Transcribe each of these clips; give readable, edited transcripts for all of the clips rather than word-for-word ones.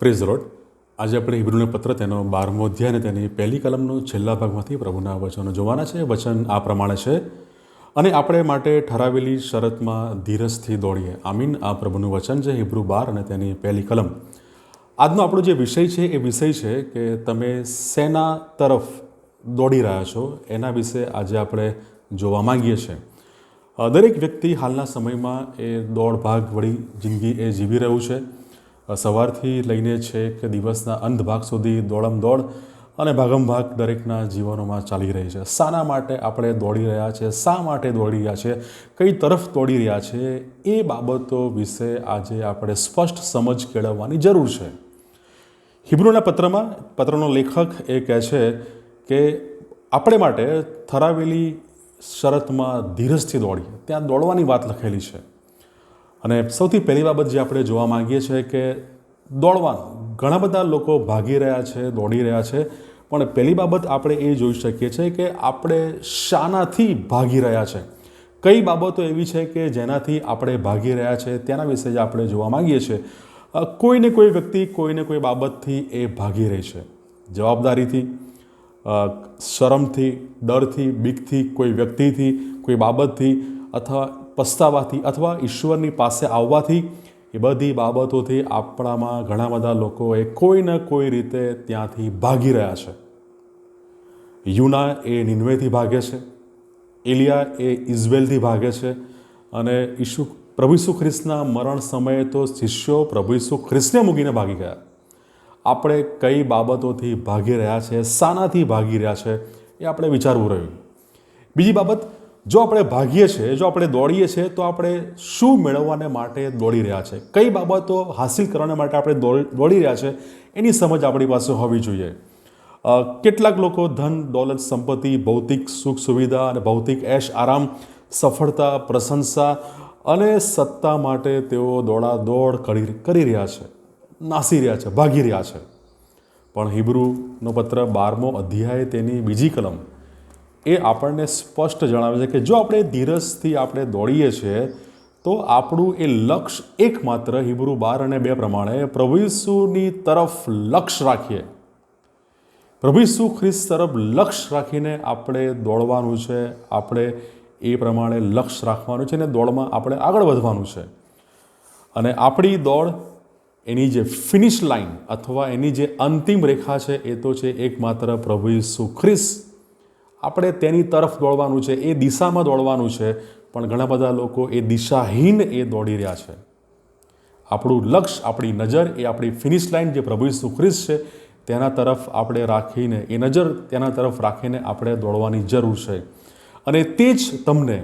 Praise road. આજે આપણે હિબ્રુને પત્ર તેનો 12મો અધ્યાય અને તેની પહેલી કલમનો છેલ્લા ભાગમાંથી પ્રભુના વચનો જોવાના છે. વચન આ પ્રમાણે છે: અને આપણે માટે ઠરાવેલી શરતમાં ધીરજથી દોડીએ. આમીન. આ પ્રભુનું વચન છે. હિબ્રુ 12 અને તેની પહેલી કલમ. આજનો આપણો જે વિષય છે એ વિષય છે કે તમે શેના તરફ દોડી રહ્યા છો એના વિશે આજે આપણે જોવા માંગીએ છીએ. દરેક વ્યક્તિ હાલના સમયમાં એ દોડ ભાગ વળી જિંદગી એ જીવી રહ્યું છે. સવારથી લઈને છે કે દિવસના અંત ભાગ સુધી દોડમ દોડ અને ભાગમ ભાગ દરેકના જીવનોમાં ચાલી રહી છે. શાના માટે આપણે દોડી રહ્યા છે, શા માટે દોડી રહ્યા છે, કઈ તરફ દોડી રહ્યા છે, એ બાબતો વિશે આજે આપણે સ્પષ્ટ સમજ કેળવવાની જરૂર છે. હિબ્રુના પત્રનો લેખક એ કહે છે કે આપણે માટે ઠરાવેલી શરતમાં ધીરજથી દોડીએ. ત્યાં દોડવાની વાત લખેલી છે. અને સૌથી પહેલી બાબત જે આપણે જોવા માંગીએ છીએ કે દોડવાનું. ઘણા બધા લોકો ભાગી રહ્યા છે, દોડી રહ્યા છે, પણ પહેલી બાબત આપણે એ જોઈ શકીએ છીએ કે આપણે શાનાથી ભાગી રહ્યા છે. કઈ બાબતો એવી છે કે જેનાથી આપણે ભાગી રહ્યા છે તેના વિશે જ આપણે જોવા માંગીએ છીએ. કોઈને કોઈ વ્યક્તિ કોઈને કોઈ બાબતથી એ ભાગી રહી છે. જવાબદારીથી, શરમથી, ડરથી, બીકથી, કોઈ વ્યક્તિથી, કોઈ બાબતથી, અથવા પસ્તાવાથી, અથવા ઈશ્વરની પાસે આવવાથી, એ બધી બાબતોથી આપણામાં ઘણા બધા લોકો એ કોઈ ને કોઈ રીતે ત્યાંથી ભાગી રહ્યા છે. યુના એ નિનવેથી ભાગે છે, એલિયા એ ઇઝરાયલથી ભાગે છે, અને પ્રભુ ઈસુ ખ્રિસ્તના મરણ સમયે તો શિષ્યો પ્રભુ ઈસુ ખ્રિસ્તને મૂકીને ભાગી ગયા. આપણે કઈ બાબતોથી ભાગી રહ્યા છે, શાનાથી ભાગી રહ્યા છે, એ આપણે વિચારવું રહ્યું. બીજી બાબત, જો આપણે ભાગીએ છીએ, જો આપણે દોડીએ છીએ, તો આપણે શું મેળવવાને માટે દોડી રહ્યા છે, કઈ બાબતો હાસિલ કરવાને માટે આપણે દોડી રહ્યા છે, એની સમજ આપણી પાસે હોવી જોઈએ. કેટલાક લોકો ધન, દોલત, સંપત્તિ, ભૌતિક સુખ સુવિધા અને ભૌતિક એશ આરામ, સફળતા, પ્રશંસા અને સત્તા માટે તેઓ દોડાદોડ કરી રહ્યા છે, નાસી રહ્યા છે, ભાગી રહ્યા છે. પણ હિબ્રુનો પત્ર 12મો અધ્યાય તેની બીજી કલમ એ આપણને સ્પષ્ટ જણાવે છે કે જો આપણે ધીરજથી આપણે દોડીએ છીએ તો આપણું એ લક્ષ્ય એકમાત્ર હિબ્રુ 12 અને 2 પ્રમાણે પ્રભુ ઈસુની તરફ લક્ષ્ય રાખીએ. પ્રભુ ઈસુ ખ્રિસ્ત તરફ લક્ષ્ય રાખીને આપણે દોડવાનું છે. આપણે એ પ્રમાણે લક્ષ્ય રાખવાનું છે અને દોડમાં આપણે આગળ વધવાનું છે. અને આપણી દોડ, એની જે ફિનિશ લાઈન અથવા એની જે અંતિમ રેખા છે એ તો છે એકમાત્ર પ્રભુ ઈસુ ખ્રિસ્ત. આપણે તેની તરફ દોડવાનું છે, એ દિશામાં દોડવાનું છે. પણ ઘણા બધા લોકો એ દિશાહીન એ દોડી રહ્યા છે. આપણું લક્ષ્ય, આપણી નજર એ આપણી ફિનિશ લાઈન જે પ્રભુ ઈસુ ખ્રિસ્ત છે તેના તરફ આપણે રાખીને, એ નજર તેના તરફ રાખીને આપણે દોડવાની જરૂર છે. અને તે જ તમને,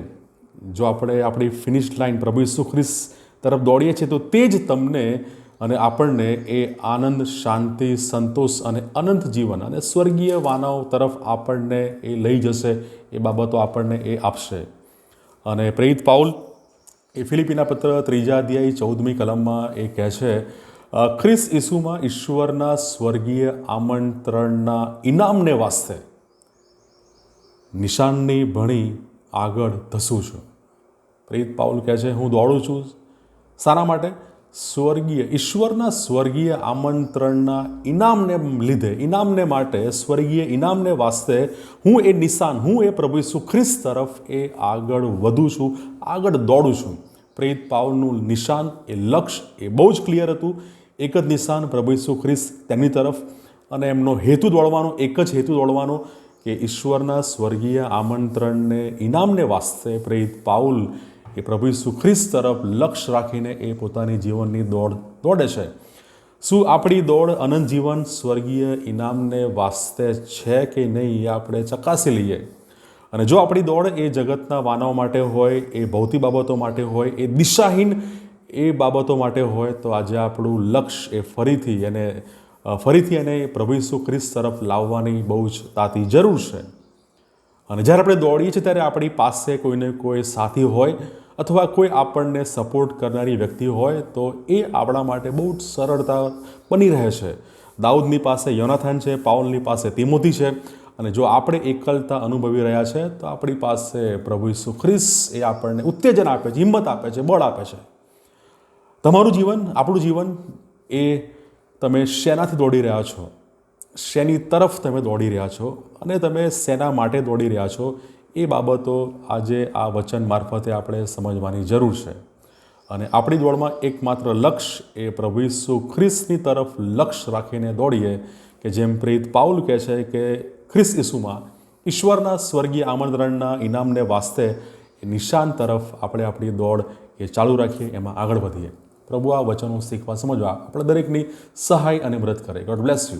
જો આપણે આપણી ફિનિશ લાઈન પ્રભુ ઈસુ ખ્રિસ્ત તરફ દોડીએ છીએ તો તે જ તમને અને આપણને એ આનંદ, શાંતિ, સંતોષ અને અનંત જીવન અને સ્વર્ગીય વાનાઓ તરફ આપણને એ લઈ જશે. એ બાબતો આપણને એ આપશે. અને પ્રેરિત પાઉલ એ ફિલિપીના પત્ર 3 અધ્યાય 14મી કલમમાં એ કહે છે, ખ્રિસ્ત ઈસુમાં ઈશ્વરના સ્વર્ગીય આમંત્રણના ઇનામને વાસ્તે નિશાનની ભણી આગળ ધસું છું. પ્રેરિત પાઉલ કહે છે, હું દોડું છું. શાના માટે? ઈશ્વરના સ્વર્ગીય આમંત્રણના ઇનામને લીધે, ઇનામને માટે, સ્વર્ગીય ઇનામને વાસ્તે હું એ નિશાન, હું એ પ્રભુ ઈસુ ખ્રિસ્ત તરફ એ આગળ વધું છું, આગળ દોડું છું. પ્રેરિત પાઉલનું નિશાન, એ લક્ષ્ય એ બહુ જ ક્લિયર હતું. એક જ નિશાન પ્રભુ ઈસુ ખ્રિસ્ત, તેમની તરફ. અને એમનો હેતુ દોડવાનો, એક જ હેતુ દોડવાનો કે ઈશ્વરના સ્વર્ગીય આમંત્રણને ઇનામને વાસ્તે પ્રેરિત પાઉલ એ પ્રભુ ઈસુ ખ્રિસ્ત તરફ લક્ષ્ય રાખીને એ પોતાની જીવનની દોડે છે. શું આપણી દોડ અનંત જીવન, સ્વર્ગીય ઇનામને વાસ્તે છે કે નહીં એ આપણે ચકાસી લઈએ. અને જો આપણી દોડ એ જગતના વાનાઓ માટે હોય, એ ભૌતિક બાબતો માટે હોય, એ દિશાહીન એ બાબતો માટે હોય, તો આજે આપણું લક્ષ્ય એ ફરીથી એને પ્રભુ ઈસુ ખ્રિસ્ત તરફ લાવવાની બહુ જ તાતી જરૂર છે. અને જ્યારે આપણે દોડીએ છીએ ત્યારે આપણી પાસે કોઈને કોઈ સાથી હોય અથવા કોઈ આપણને સપોર્ટ કરનારી વ્યક્તિ હોય તો એ આપણા માટે બહુ જ સરળતા બની રહે છે. દાઉદની પાસે યોનાથાન છે, પાઉલની પાસે તિમોથી છે. અને જો આપણે એકલતા અનુભવી રહ્યા છે તો આપણી પાસે પ્રભુ ઈસુ ખ્રિસ્ત એ આપણને ઉત્તેજન આપે છે, હિંમત આપે છે, બળ આપે છે. તમારું જીવન, આપણું જીવન એ તમે શેનાથી દોડી રહ્યા છો, શેની તરફ તમે દોડી રહ્યા છો અને તમે શેના માટે દોડી રહ્યા છો, એ બાબતો આજે આ વચન મારફતે આપણે સમજવાની જરૂર છે. અને આપણી દોડમાં એકમાત્ર લક્ષ્ય એ પ્રભુ ઈસુ ખ્રિસ્તની તરફ લક્ષ્ય રાખીને દોડીએ, કે જેમ પ્રેરિત પાઉલ કહે છે કે ખ્રિસ્ત ઈસુમાં ઈશ્વરના સ્વર્ગીય આમંત્રણના ઇનામને વાસ્તે એ નિશાન તરફ આપણે આપણી દોડ એ ચાલુ રાખીએ, એમાં આગળ વધીએ. પ્રભુ આ વચનો શીખવા સમજવા આપણે દરેકની સહાય અને મદદ કરે. God bless you.